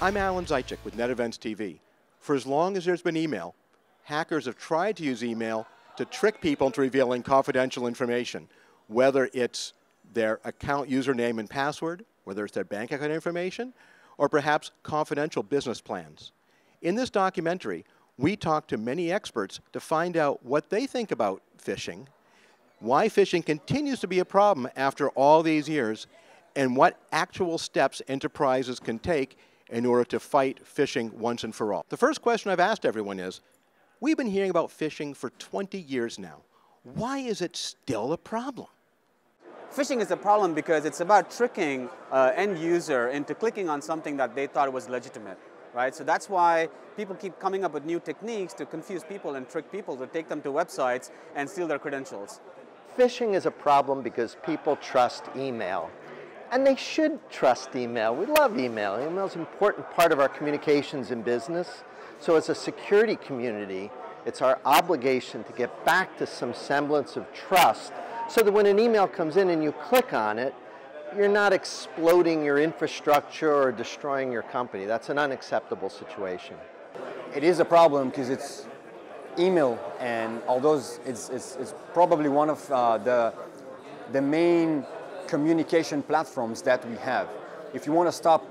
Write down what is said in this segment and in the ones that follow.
I'm Alan Zaitchik with NetEvents TV. For as long as there's been email, hackers have tried to use email to trick people into revealing confidential information, whether it's their account username and password, whether it's their bank account information, or perhaps confidential business plans. In this documentary, we talk to many experts to find out what they think about phishing, why phishing continues to be a problem after all these years, and what actual steps enterprises can take in order to fight phishing once and for all. The first question I've asked everyone is, we've been hearing about phishing for 20 years now. Why is it still a problem? Phishing is a problem because it's about tricking end user into clicking on something that they thought was legitimate, right? So that's why people keep coming up with new techniques to confuse people and trick people to take them to websites and steal their credentials. Phishing is a problem because people trust email. And they should trust email. We love email. Email is an important part of our communications in business. So as a security community, it's our obligation to get back to some semblance of trust so that when an email comes in and you click on it, you're not exploding your infrastructure or destroying your company. That's an unacceptable situation. It is a problem because it's email, and although it's probably one of the main communication platforms that we have. If you want to stop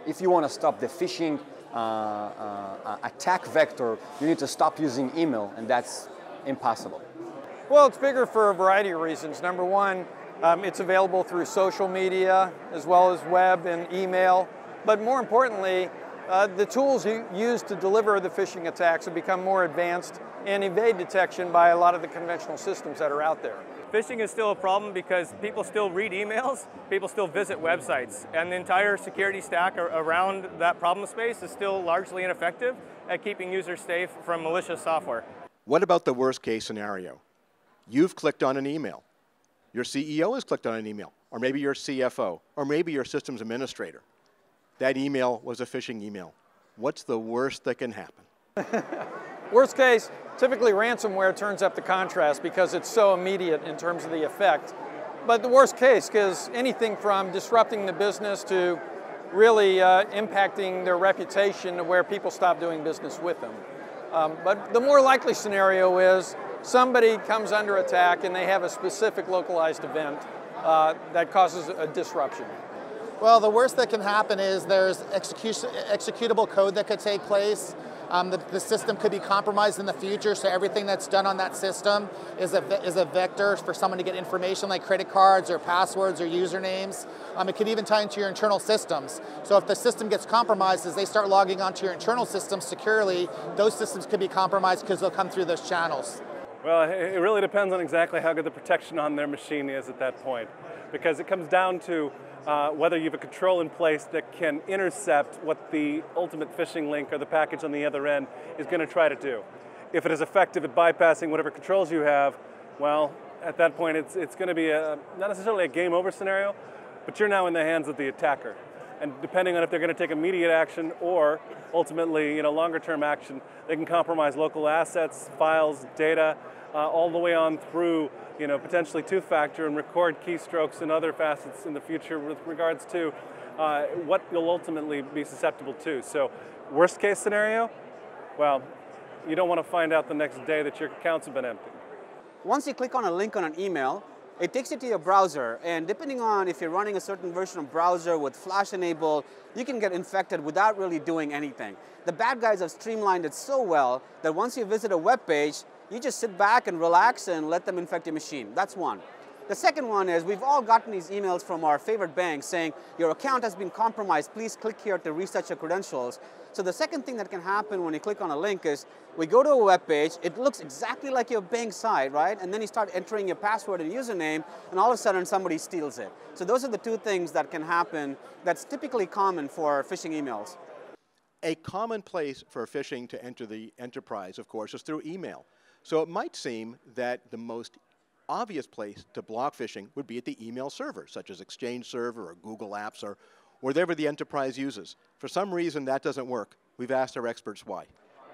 the phishing attack vector, you need to stop using email, and that's impossible. Well, it's bigger for a variety of reasons. Number one, it's available through social media as well as web and email. But more importantly, the tools you use to deliver the phishing attacks have become more advanced and evade detection by a lot of the conventional systems that are out there. Phishing is still a problem because people still read emails, people still visit websites, and the entire security stack around that problem space is still largely ineffective at keeping users safe from malicious software. What about the worst case scenario? You've clicked on an email. Your CEO has clicked on an email, or maybe your CFO, or maybe your systems administrator. That email was a phishing email. What's the worst that can happen? Worst case, typically ransomware turns up the contrast because it's so immediate in terms of the effect. But the worst case is anything from disrupting the business to really impacting their reputation to where people stop doing business with them. But the more likely scenario is somebody comes under attack and they have a specific localized event that causes a disruption. Well, the worst that can happen is there's executable code that could take place. The system could be compromised in the future, so everything that's done on that system is a vector for someone to get information like credit cards or passwords or usernames. It could even tie into your internal systems. So if the system gets compromised, as they start logging onto your internal systems securely, those systems could be compromised because they'll come through those channels. Well, it really depends on exactly how good the protection on their machine is at that point, because it comes down to whether you have a control in place that can intercept what the ultimate phishing link or the package on the other end is going to try to do. If it is effective at bypassing whatever controls you have, well, at that point it's going to be not necessarily a game over scenario, but you're now in the hands of the attacker. And depending on if they're going to take immediate action or ultimately, longer term action, they can compromise local assets, files, data, all the way on through, potentially two-factor and record keystrokes and other facets in the future with regards to what you'll ultimately be susceptible to. So, worst case scenario, well, you don't want to find out the next day that your accounts have been empty. Once you click on a link on an email, it takes you to your browser, and depending on if you're running a certain version of browser with Flash enabled, you can get infected without really doing anything. The bad guys have streamlined it so well that once you visit a web page, you just sit back and relax and let them infect your machine. That's one. The second one is we've all gotten these emails from our favorite banks saying, your account has been compromised, please click here to reset your credentials. So the second thing that can happen when you click on a link is we go to a web page, it looks exactly like your bank site, right? And then you start entering your password and username, and all of a sudden somebody steals it. So those are the two things that can happen that's typically common for phishing emails. A common place for phishing to enter the enterprise, of course, is through email. So it might seem that the most obvious place to block phishing would be at the email server, such as Exchange Server or Google Apps or whatever the enterprise uses. For some reason, that doesn't work. We've asked our experts why.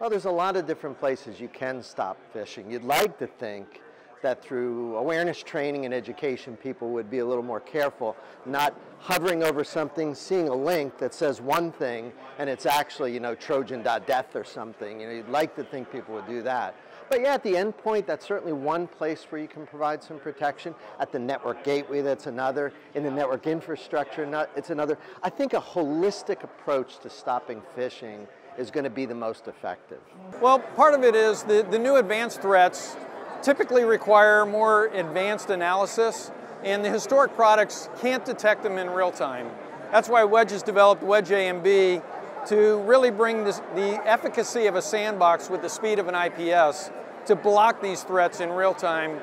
Well, there's a lot of different places you can stop phishing. You'd like to think that through awareness training and education, people would be a little more careful, not hovering over something, seeing a link that says one thing, and it's actually, you know, Trojan.death or something. You know, you'd like to think people would do that. But yeah, at the endpoint, that's certainly one place where you can provide some protection. At the network gateway, that's another. In the network infrastructure, it's another. I think a holistic approach to stopping phishing is going to be the most effective. Well, part of it is the new advanced threats typically require more advanced analysis, and the historic products can't detect them in real time. That's why Wedge has developed Wedge A and B to really bring the efficacy of a sandbox with the speed of an IPS to block these threats in real time.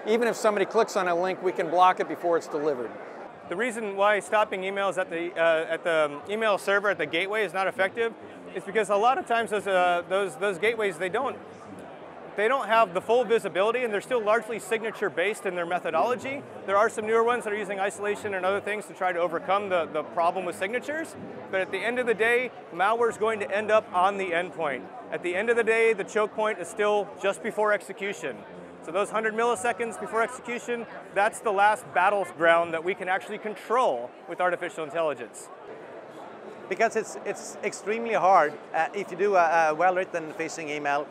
Even if somebody clicks on a link, we can block it before it's delivered. The reason why stopping emails at the email server at the gateway is not effective is because a lot of times those gateways, they don't have the full visibility, and they're still largely signature based in their methodology. There are some newer ones that are using isolation and other things to try to overcome the problem with signatures. But at the end of the day, malware is going to end up on the endpoint. At the end of the day, the choke point is still just before execution. So those 100 milliseconds before execution, that's the last battleground that we can actually control with artificial intelligence. Because it's extremely hard if you do a well-written phishing email.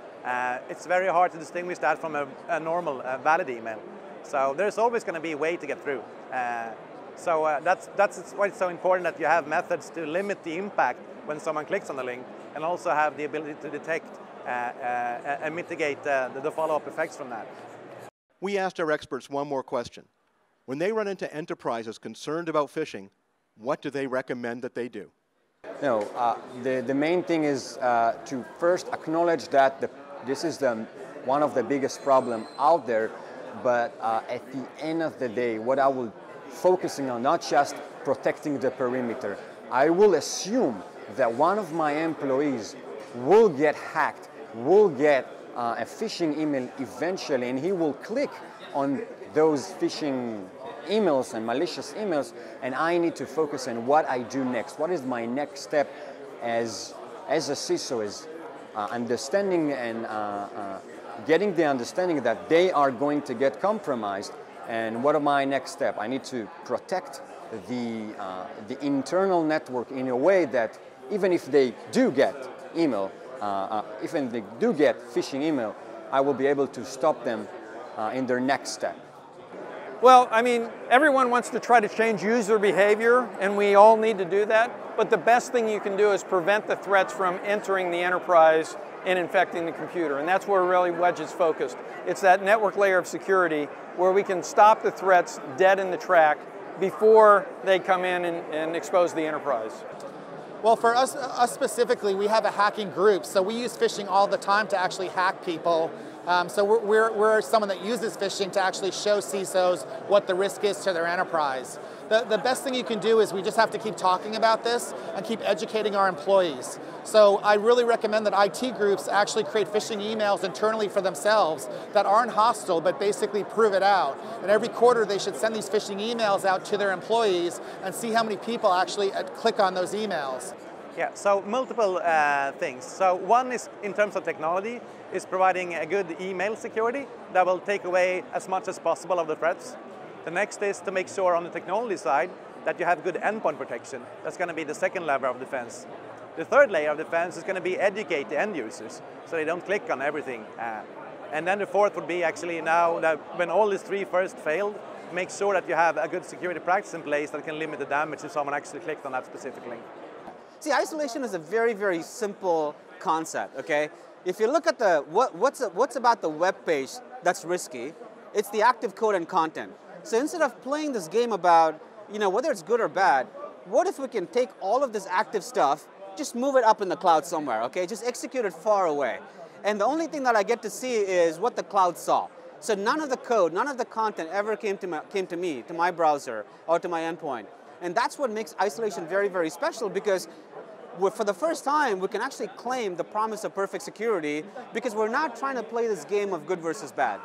It's very hard to distinguish that from a normal, valid email. So there's always going to be a way to get through. That's why it's so important that you have methods to limit the impact when someone clicks on the link, and also have the ability to detect and mitigate the follow-up effects from that. We asked our experts one more question. When they run into enterprises concerned about phishing, what do they recommend that they do? No, the main thing is to first acknowledge that this is one of the biggest problems out there, but at the end of the day, what I will focusing on, not just protecting the perimeter, I will assume that one of my employees will get hacked, will get a phishing email eventually, and he will click on those phishing emails and malicious emails, and I need to focus on what I do next. What is my next step as a CISO, is understanding and getting the understanding that they are going to get compromised, and what are my next step? I need to protect the internal network in a way that even if they do get email, even if they do get phishing email, I will be able to stop them in their next step. Well, I mean, everyone wants to try to change user behavior, and we all need to do that. But the best thing you can do is prevent the threats from entering the enterprise and infecting the computer. And that's where really Wedge is focused. It's that network layer of security where we can stop the threats dead in the track before they come in and expose the enterprise. Well, for us specifically, we have a hacking group, so we use phishing all the time to actually hack people. So we're someone that uses phishing to actually show CISOs what the risk is to their enterprise. The best thing you can do is we just have to keep talking about this and keep educating our employees. So I really recommend that IT groups actually create phishing emails internally for themselves that aren't hostile, but basically prove it out. And every quarter they should send these phishing emails out to their employees and see how many people actually click on those emails. Yeah, so multiple things. So one is, in terms of technology, is providing a good email security that will take away as much as possible of the threats. The next is to make sure on the technology side that you have good endpoint protection. That's going to be the second layer of defense. The third layer of defense is going to be educate the end users so they don't click on everything. And then the fourth would be actually now that when all these three first failed, make sure that you have a good security practice in place that can limit the damage if someone actually clicked on that specific link. See, isolation is a very, very simple concept, okay? If you look at what's about the web page that's risky, it's the active code and content. So instead of playing this game about, whether it's good or bad, what if we can take all of this active stuff, just move it up in the cloud somewhere, okay? Just execute it far away. And the only thing that I get to see is what the cloud saw. So none of the code, none of the content ever came to me, to my browser, or to my endpoint. And that's what makes isolation very, very special, because for the first time, we can actually claim the promise of perfect security because we're not trying to play this game of good versus bad.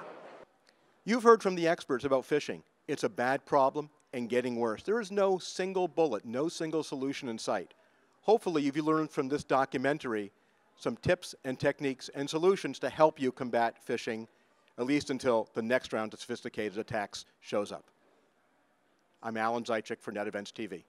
You've heard from the experts about phishing. It's a bad problem and getting worse. There is no single bullet, no single solution in sight. Hopefully, you've learned from this documentary some tips and techniques and solutions to help you combat phishing at least until the next round of sophisticated attacks shows up. I'm Alan Zaitchik for NetEvents TV.